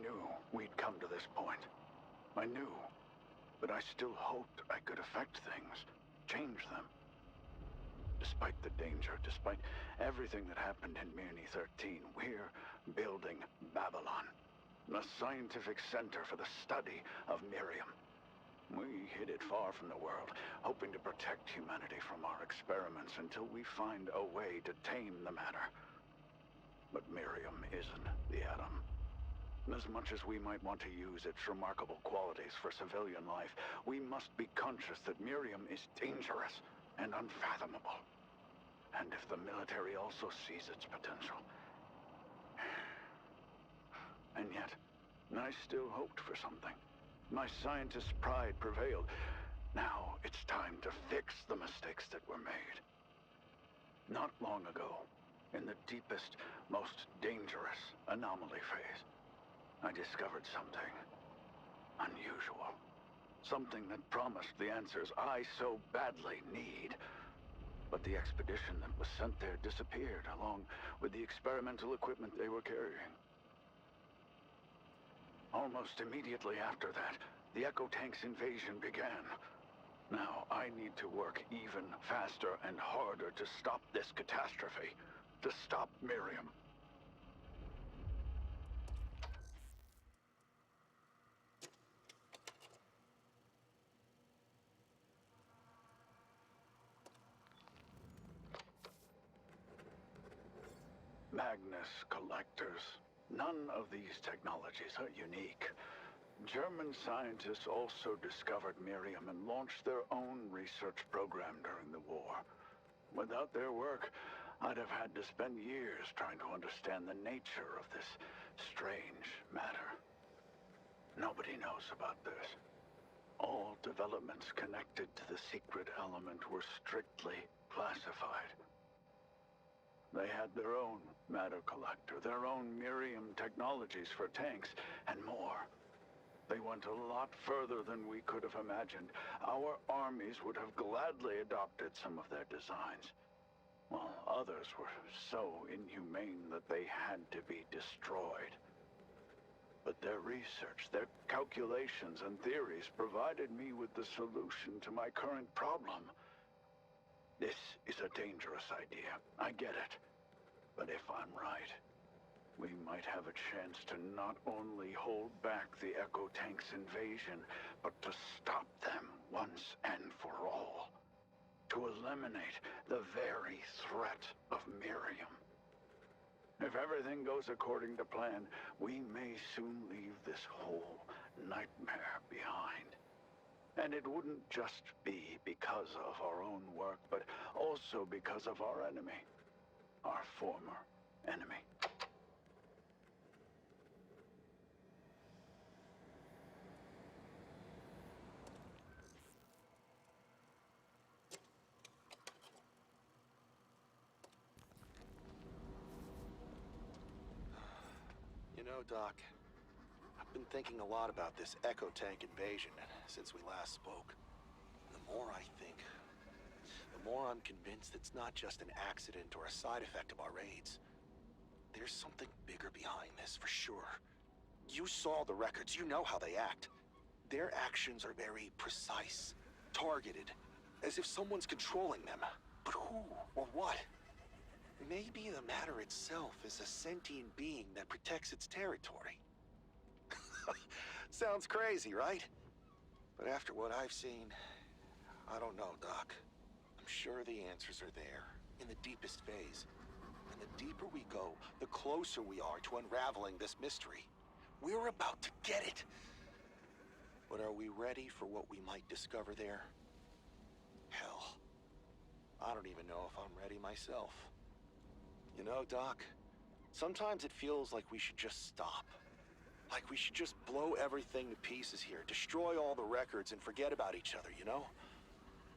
knew we'd come to this point. I knew, but I still hoped I could affect things, change them. Despite the danger, despite everything that happened in Mirny 13, we're building Babylon, a scientific center for the study of Miriam. We hid it far from the world, hoping to protect humanity from our experiments until we find a way to tame the matter. But Miriam isn't the atom. As much as we might want to use its remarkable qualities for civilian life, we must be conscious that Miriam is dangerous and unfathomable. And if the military also sees its potential... And yet, I still hoped for something. My scientist's pride prevailed. Now it's time to fix the mistakes that were made. Not long ago, in the deepest, most dangerous anomaly phase, I discovered something unusual. Something that promised the answers I so badly need. But the expedition that was sent there disappeared, along with the experimental equipment they were carrying. Almost immediately after that, the Echo Tank's invasion began. Now, I need to work even faster and harder to stop this catastrophe. To stop Miriam. Magnus collectors. None of these technologies are unique. German scientists also discovered Miriam and launched their own research program during the war. Without their work, I'd have had to spend years trying to understand the nature of this strange matter. Nobody knows about this. All developments connected to the secret element were strictly classified. They had their own matter collector, their own Miriam technologies for tanks, and more. They went a lot further than we could have imagined. Our armies would have gladly adopted some of their designs, while others were so inhumane that they had to be destroyed. But their research, their calculations and theories provided me with the solution to my current problem. This is a dangerous idea, I get it. But if I'm right, we might have a chance to not only hold back the Echo Tank's invasion, but to stop them once and for all. To eliminate the very threat of Miriam. If everything goes according to plan, we may soon leave this whole nightmare behind. And it wouldn't just be because of our own work, but also because of our enemy. Our former enemy. You know, Doc, I've been thinking a lot about this Echo Tank invasion since we last spoke. And the more I think, the more I'm convinced it's not just an accident or a side effect of our raids. There's something bigger behind this, for sure. You saw the records, you know how they act. Their actions are very precise, targeted, as if someone's controlling them. But who or what? Maybe the matter itself is a sentient being that protects its territory. Sounds crazy, right? But after what I've seen, I don't know, Doc. I'm sure the answers are there, in the deepest phase. And the deeper we go, the closer we are to unraveling this mystery. We're about to get it! But are we ready for what we might discover there? Hell, I don't even know if I'm ready myself. You know, Doc, sometimes it feels like we should just stop. Like we should just blow everything to pieces here, destroy all the records and forget about each other, you know?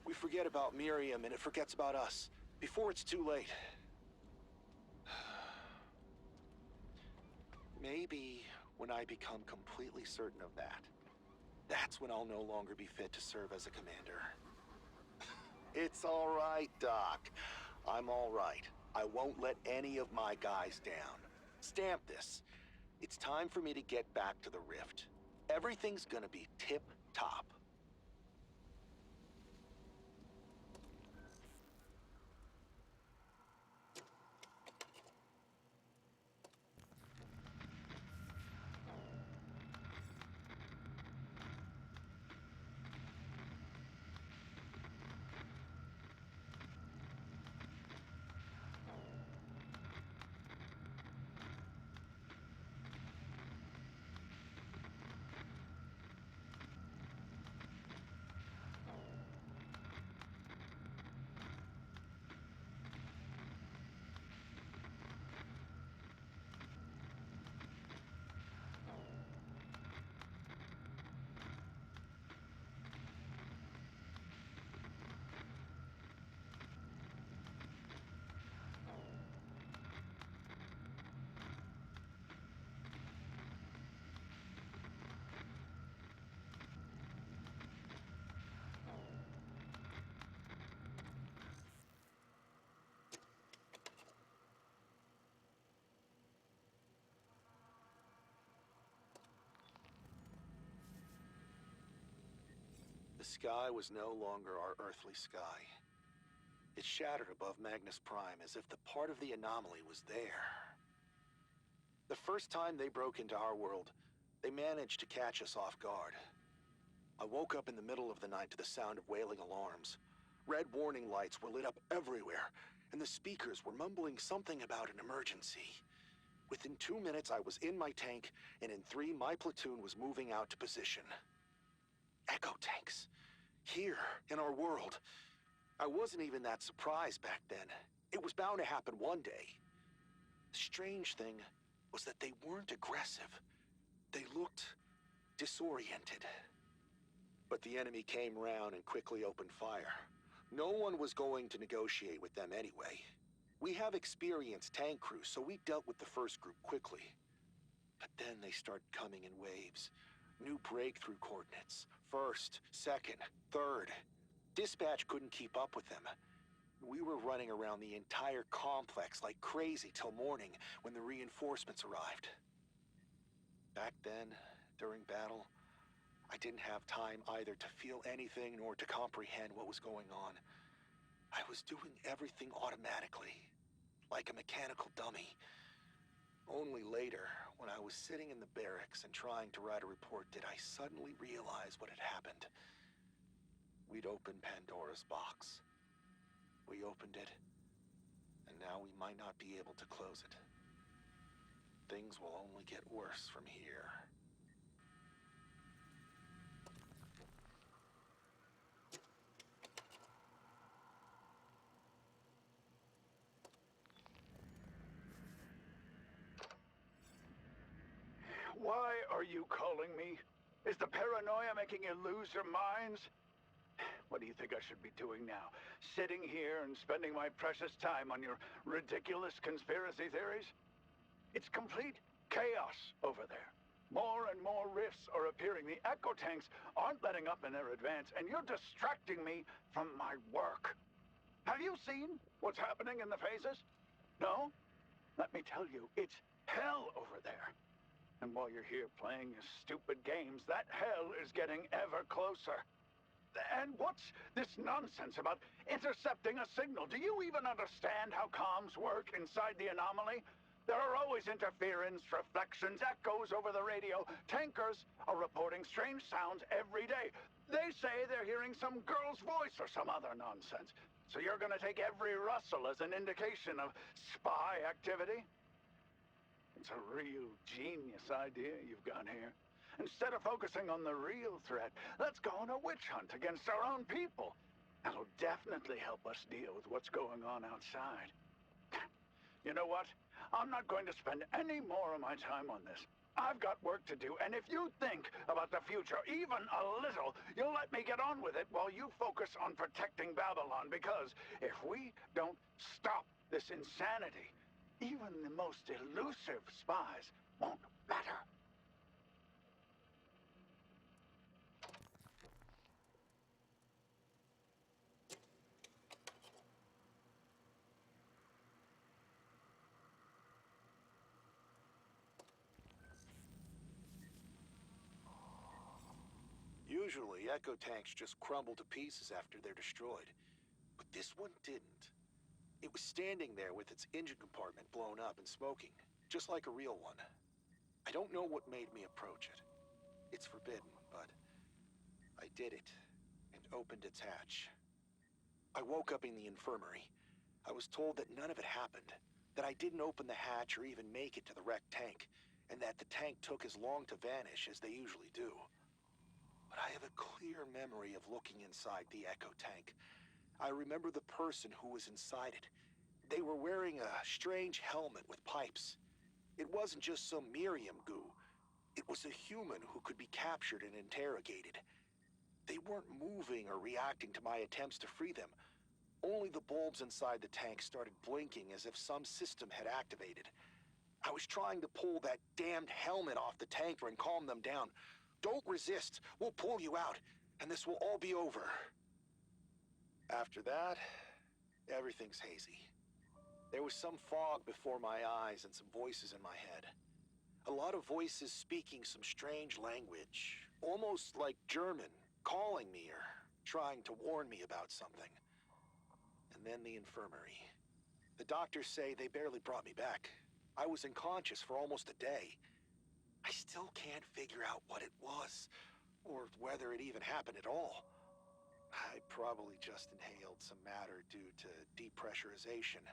We forget about Miriam and it forgets about us, before it's too late. Maybe when I become completely certain of that, that's when I'll no longer be fit to serve as a commander. It's all right, Doc. I'm all right. I won't let any of my guys down. Stamp this. It's time for me to get back to the Rift. Everything's gonna be tip-top. The sky was no longer our earthly sky. It shattered above Magnus Prime as if the part of the anomaly was there. The first time they broke into our world, they managed to catch us off guard. I woke up in the middle of the night to the sound of wailing alarms. Red warning lights were lit up everywhere, and the speakers were mumbling something about an emergency. Within 2 minutes, I was in my tank, and in 3, my platoon was moving out to position. Echo tanks. Here, in our world. I wasn't even that surprised back then. It was bound to happen one day. The strange thing was that they weren't aggressive. They looked disoriented. But the enemy came round and quickly opened fire. No one was going to negotiate with them anyway. We have experienced tank crews, so we dealt with the first group quickly. But then they started coming in waves. New breakthrough coordinates. First, second, third. Dispatch couldn't keep up with them. We were running around the entire complex like crazy till morning when the reinforcements arrived. Back then, during battle, I didn't have time either to feel anything nor to comprehend what was going on. I was doing everything automatically, like a mechanical dummy. Only later, when I was sitting in the barracks and trying to write a report, did I suddenly realize what had happened. We'd opened Pandora's box. We opened it, and now we might not be able to close it. Things will only get worse from here. Why are you calling me? Is the paranoia making you lose your minds? What do you think I should be doing now? Sitting here and spending my precious time on your ridiculous conspiracy theories? It's complete chaos over there. More and more rifts are appearing. The echo tanks aren't letting up in their advance, and you're distracting me from my work. Have you seen what's happening in the phases? No? Let me tell you, it's hell over there. And while you're here playing your stupid games, that hell is getting ever closer. And what's this nonsense about intercepting a signal? Do you even understand how comms work inside the anomaly? There are always interference, reflections, echoes over the radio. Tankers are reporting strange sounds every day. They say they're hearing some girl's voice or some other nonsense. So you're gonna take every rustle as an indication of spy activity? It's a real genius idea you've got here. Instead of focusing on the real threat, let's go on a witch hunt against our own people. That'll definitely help us deal with what's going on outside. You know what? I'm not going to spend any more of my time on this. I've got work to do, and if you think about the future even a little, you'll let me get on with it while you focus on protecting Babylon, because if we don't stop this insanity, even the most elusive spies won't matter. Usually, echo tanks just crumble to pieces after they're destroyed. But this one didn't. It was standing there with its engine compartment blown up and smoking, just like a real one. I don't know what made me approach it. It's forbidden, but I did it and opened its hatch. I woke up in the infirmary. I was told that none of it happened, that I didn't open the hatch or even make it to the wrecked tank, and that the tank took as long to vanish as they usually do. But I have a clear memory of looking inside the echo tank. I remember the person who was inside it. They were wearing a strange helmet with pipes. It wasn't just some Miriam goo. It was a human who could be captured and interrogated. They weren't moving or reacting to my attempts to free them. Only the bulbs inside the tank started blinking as if some system had activated. I was trying to pull that damned helmet off the tanker and calm them down. Don't resist. We'll pull you out, and this will all be over. After that, everything's hazy. There was some fog before my eyes and some voices in my head. A lot of voices speaking some strange language, almost like German, calling me or trying to warn me about something. And then the infirmary. The doctors say they barely brought me back. I was unconscious for almost a day. I still can't figure out what it was, or whether it even happened at all. I probably just inhaled some matter due to depressurization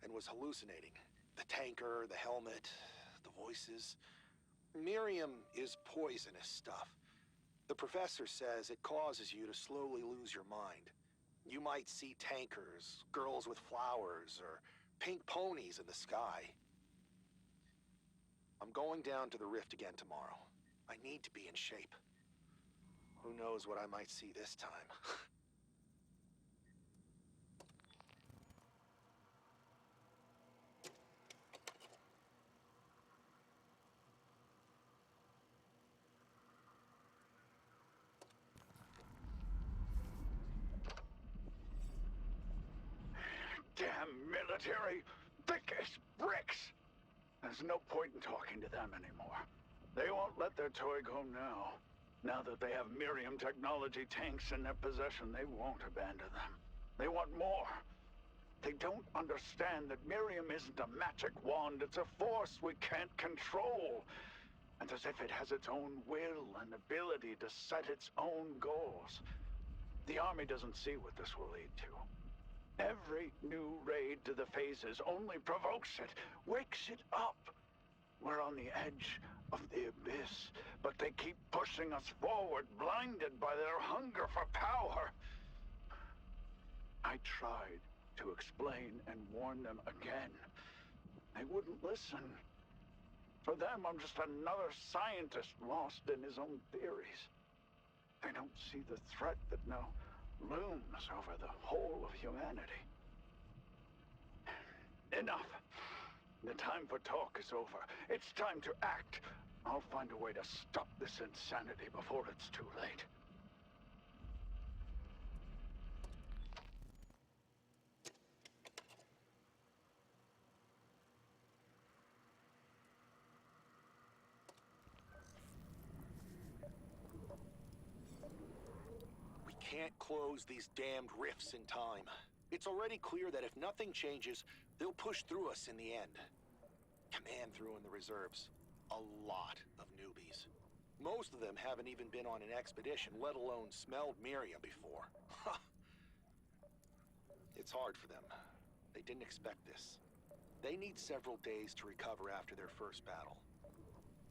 and was hallucinating. The tanker, the helmet, the voices. Miriam is poisonous stuff. The professor says it causes you to slowly lose your mind. You might see tankers, girls with flowers, or pink ponies in the sky. I'm going down to the rift again tomorrow. I need to be in shape. Who knows what I might see this time? Damn military! Thick as bricks! There's no point in talking to them anymore. They won't let their toy go now. Now that they have Miriam technology tanks in their possession, they won't abandon them. They want more. They don't understand that Miriam isn't a magic wand, it's a force we can't control. And as if it has its own will and ability to set its own goals. The Army doesn't see what this will lead to. Every new raid to the phases only provokes it, wakes it up. We're on the edge of the abyss, but they keep pushing us forward, blinded by their hunger for power. I tried to explain and warn them again. They wouldn't listen. For them, I'm just another scientist lost in his own theories. They don't see the threat that now looms over the whole of humanity. Enough. The time for talk is over. It's time to act. I'll find a way to stop this insanity before it's too late. We can't close these damned rifts in time. It's already clear that if nothing changes, they'll push through us in the end. Command threw in the reserves. A lot of newbies. Most of them haven't even been on an expedition, let alone smelled Miriam before. It's hard for them. They didn't expect this. They need several days to recover after their first battle.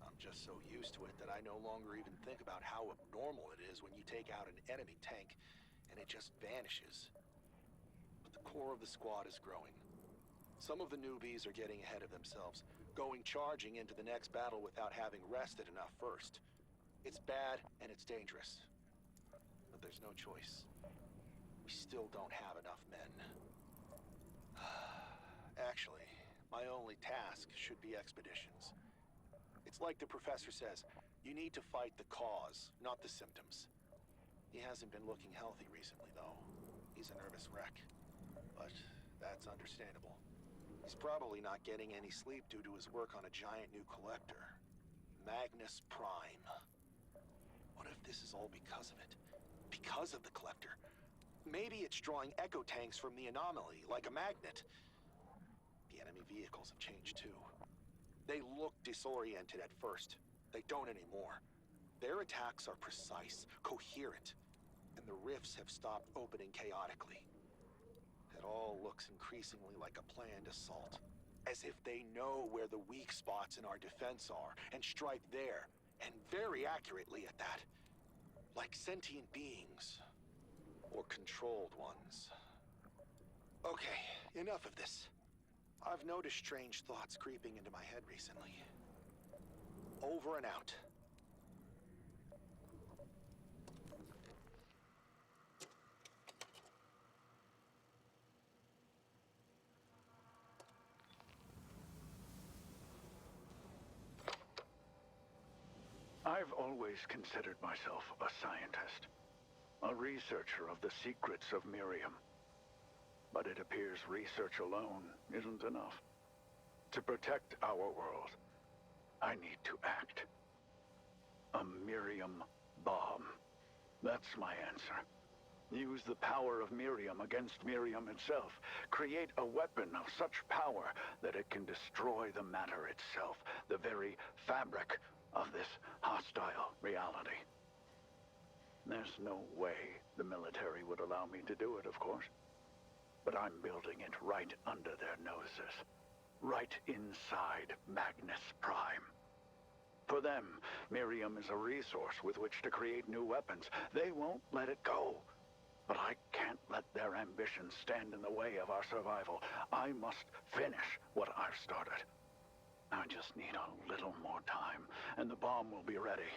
I'm just so used to it that I no longer even think about how abnormal it is when you take out an enemy tank and it just vanishes. But the core of the squad is growing. Some of the newbies are getting ahead of themselves, going charging into the next battle without having rested enough first. It's bad and it's dangerous. But there's no choice. We still don't have enough men. Actually, my only task should be expeditions. It's like the professor says, you need to fight the cause, not the symptoms. He hasn't been looking healthy recently, though. He's a nervous wreck. But that's understandable. He's probably not getting any sleep due to his work on a giant new collector. Magnus Prime. What if this is all because of it? Because of the Collector? Maybe it's drawing echo tanks from the anomaly, like a magnet. The enemy vehicles have changed too. They look disoriented at first. They don't anymore. Their attacks are precise, coherent, and the rifts have stopped opening chaotically. It all looks increasingly like a planned assault, as if they know where the weak spots in our defense are and strike there, and very accurately at that. Like sentient beings, or controlled ones. Okay, enough of this. I've noticed strange thoughts creeping into my head recently. Over and out. I've always considered myself a scientist, a researcher of the secrets of Miriam. But it appears research alone isn't enough. To protect our world, I need to act. A Miriam bomb. That's my answer. Use the power of Miriam against Miriam itself. Create a weapon of such power that it can destroy the matter itself, the very fabric of this hostile reality. There's no way the military would allow me to do it, of course. But I'm building it right under their noses. Right inside Magnus Prime. For them, Miriam is a resource with which to create new weapons. They won't let it go. But I can't let their ambitions stand in the way of our survival. I must finish what I've started. I just need a little more time, and the bomb will be ready.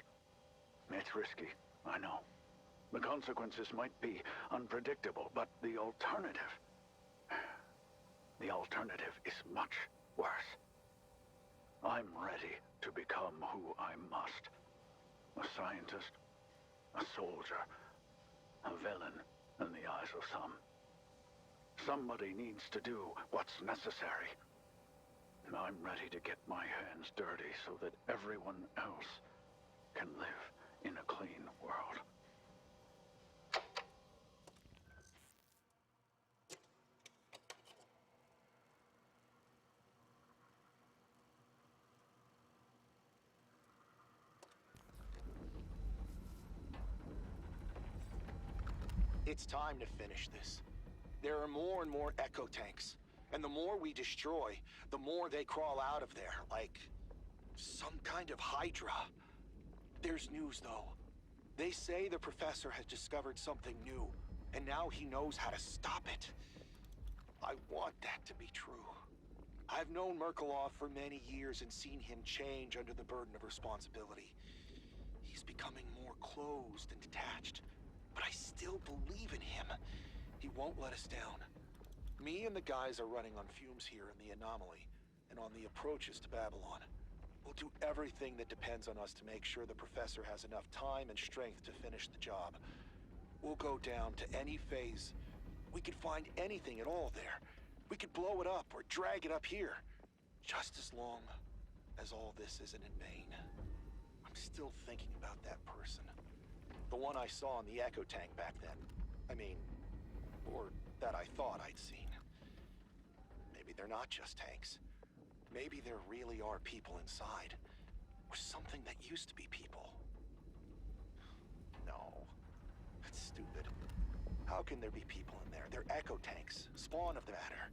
It's risky, I know. The consequences might be unpredictable, but the alternative... The alternative is much worse. I'm ready to become who I must. A scientist, a soldier, a villain in the eyes of some. Somebody needs to do what's necessary. I'm ready to get my hands dirty so that everyone else can live in a clean world. It's time to finish this. There are more and more echo tanks, and the more we destroy, the more they crawl out of there, like some kind of hydra. There's news, though. They say the professor has discovered something new, and now he knows how to stop it. I want that to be true. I've known Merkelov for many years and seen him change under the burden of responsibility. He's becoming more closed and detached, but I still believe in him. He won't let us down. Me and the guys are running on fumes here in the anomaly, and on the approaches to Babylon. We'll do everything that depends on us to make sure the professor has enough time and strength to finish the job. We'll go down to any phase. We could find anything at all there. We could blow it up or drag it up here. Just as long as all this isn't in vain. I'm still thinking about that person. The one I saw in the Echo Tank back then. I mean, or that I thought I'd seen. Maybe they're not just tanks. Maybe there really are people inside. Or something that used to be people. No. That's stupid. How can there be people in there? They're echo tanks. Spawn of the matter.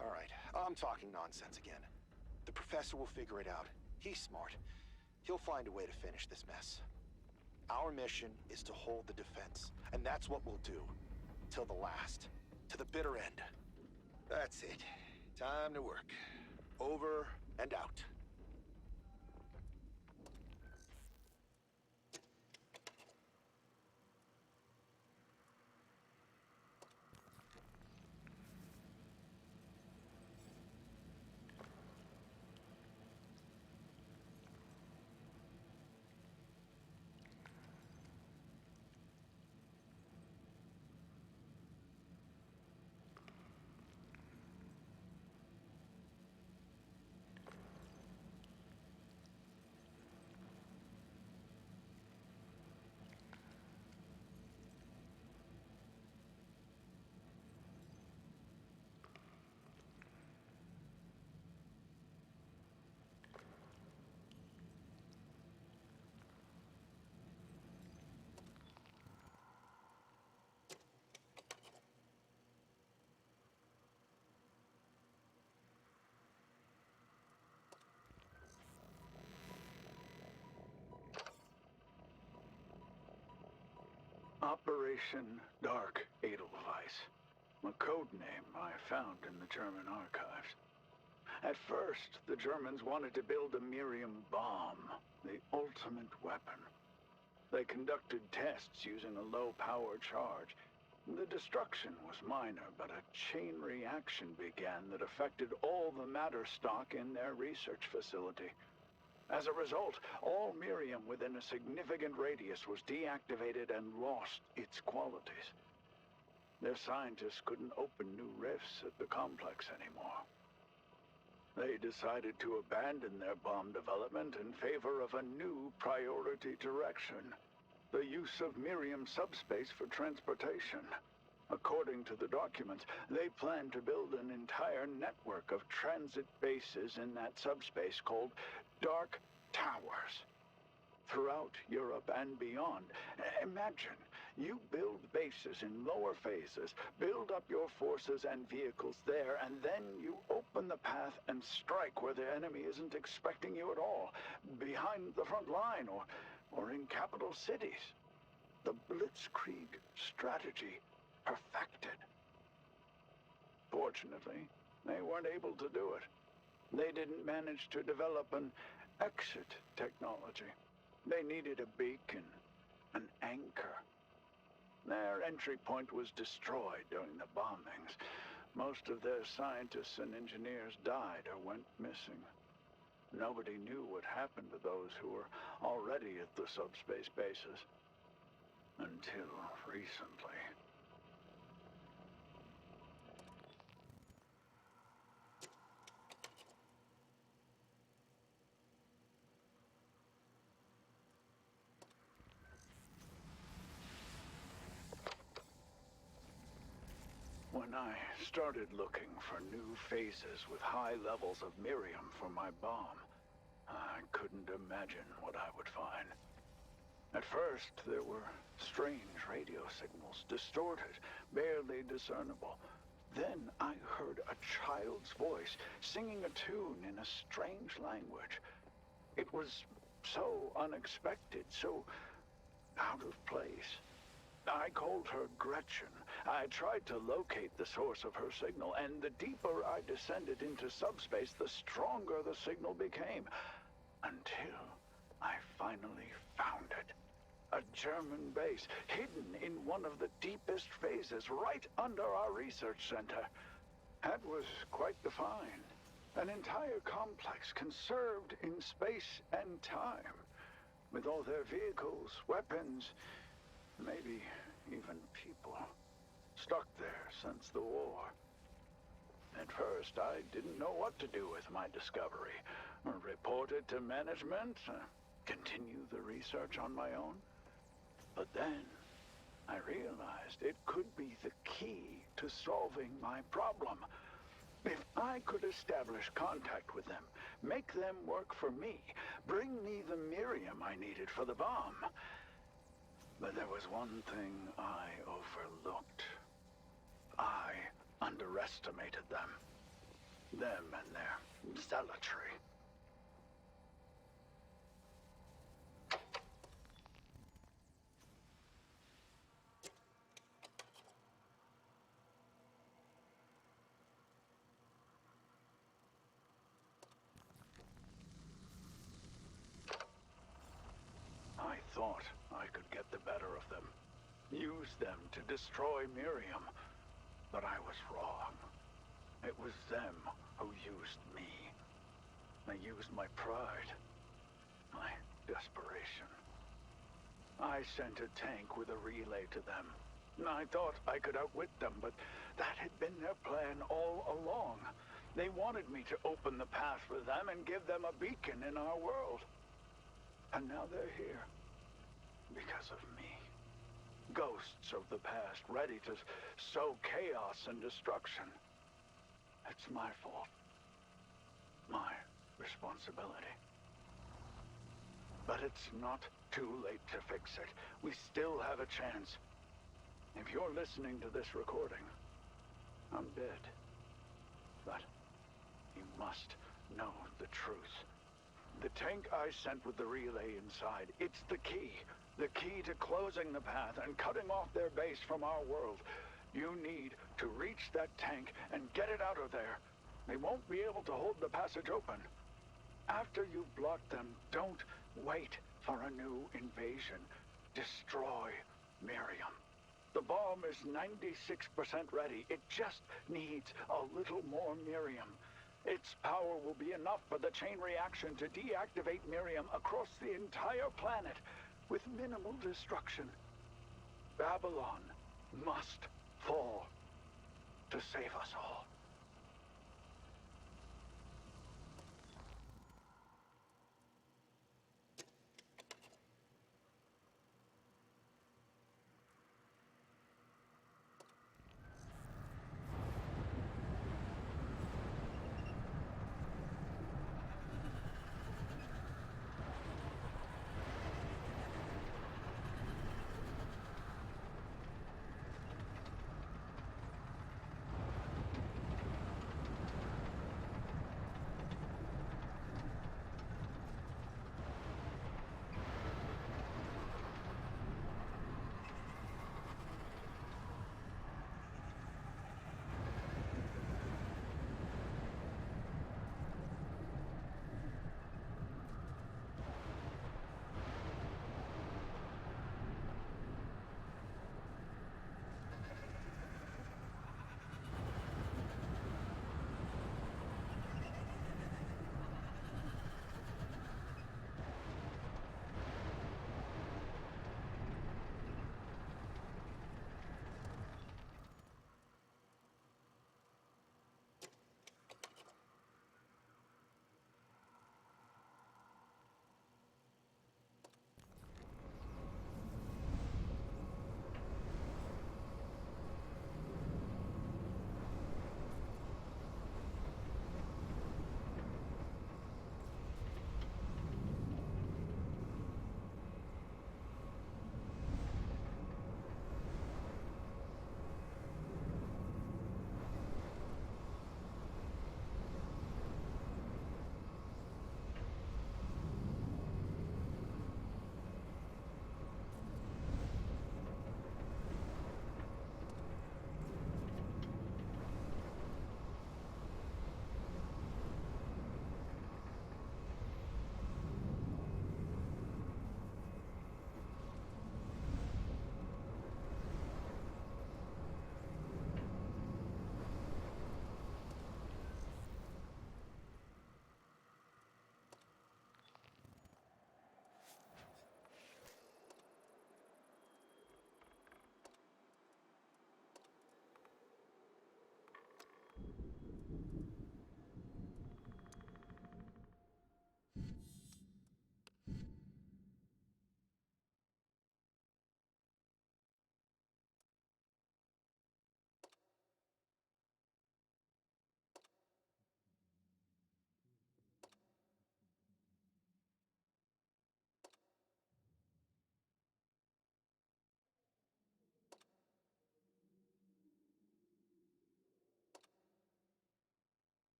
Alright, I'm talking nonsense again. The professor will figure it out. He's smart. He'll find a way to finish this mess. Our mission is to hold the defense. And that's what we'll do. Till the last. To the bitter end. That's it. Time to work. Over and out. Operation Dark Edelweiss, a code name I found in the German archives. At first, the Germans wanted to build a Miriam bomb, the ultimate weapon. They conducted tests using a low-power charge. The destruction was minor, but a chain reaction began that affected all the matter stock in their research facility. As a result, all Miriam within a significant radius was deactivated and lost its qualities. Their scientists couldn't open new rifts at the complex anymore. They decided to abandon their bomb development in favor of a new priority direction: the use of Miriam subspace for transportation. According to the documents, they plan to build an entire network of transit bases in that subspace called Dark Towers throughout Europe and beyond. Imagine, you build bases in lower phases, build up your forces and vehicles there, and then you open the path and strike where the enemy isn't expecting you at all, behind the front line or in capital cities. The Blitzkrieg strategy perfected. Fortunately, they weren't able to do it. They didn't manage to develop an exit technology. They needed a beacon, an anchor. Their entry point was destroyed during the bombings. Most of their scientists and engineers died or went missing. Nobody knew what happened to those who were already at the subspace bases. Until recently. When I started looking for new phases with high levels of Miriam for my bomb, I couldn't imagine what I would find. At first, there were strange radio signals, distorted, barely discernible. Then I heard a child's voice singing a tune in a strange language. It was so unexpected, so out of place. I called her Gretchen. I tried to locate the source of her signal, and the deeper I descended into subspace, the stronger the signal became. Until I finally found it. A German base, hidden in one of the deepest phases, right under our research center. That was quite the find. An entire complex conserved in space and time, with all their vehicles, weapons, maybe even people, stuck there since the war. At first, I didn't know what to do with my discovery. Report it to management, continue the research on my own. But then, I realized it could be the key to solving my problem. If I could establish contact with them, make them work for me, bring me the Miriam I needed for the bomb. But there was one thing I overlooked. I underestimated them. Them and their zealotry. I thought I could get the better of them, use them to destroy Miriam, but I was wrong. It was them who used me. They used my pride, my desperation. I sent a tank with a relay to them. I thought I could outwit them, but that had been their plan all along. They wanted me to open the path for them and give them a beacon in our world. And now they're here. Because of me. Ghosts of the past, ready to sow chaos and destruction. It's my fault. My responsibility. But it's not too late to fix it. We still have a chance. If you're listening to this recording, I'm dead. But you must know the truth. The tank I sent with the relay inside, it's the key. The key to closing the path and cutting off their base from our world. You need to reach that tank and get it out of there. They won't be able to hold the passage open. After you've blocked them, don't wait for a new invasion. Destroy Miriam. The bomb is 96% ready. It just needs a little more Miriam. Its power will be enough for the chain reaction to deactivate Miriam across the entire planet with minimal destruction. Babylon must fall to save us all.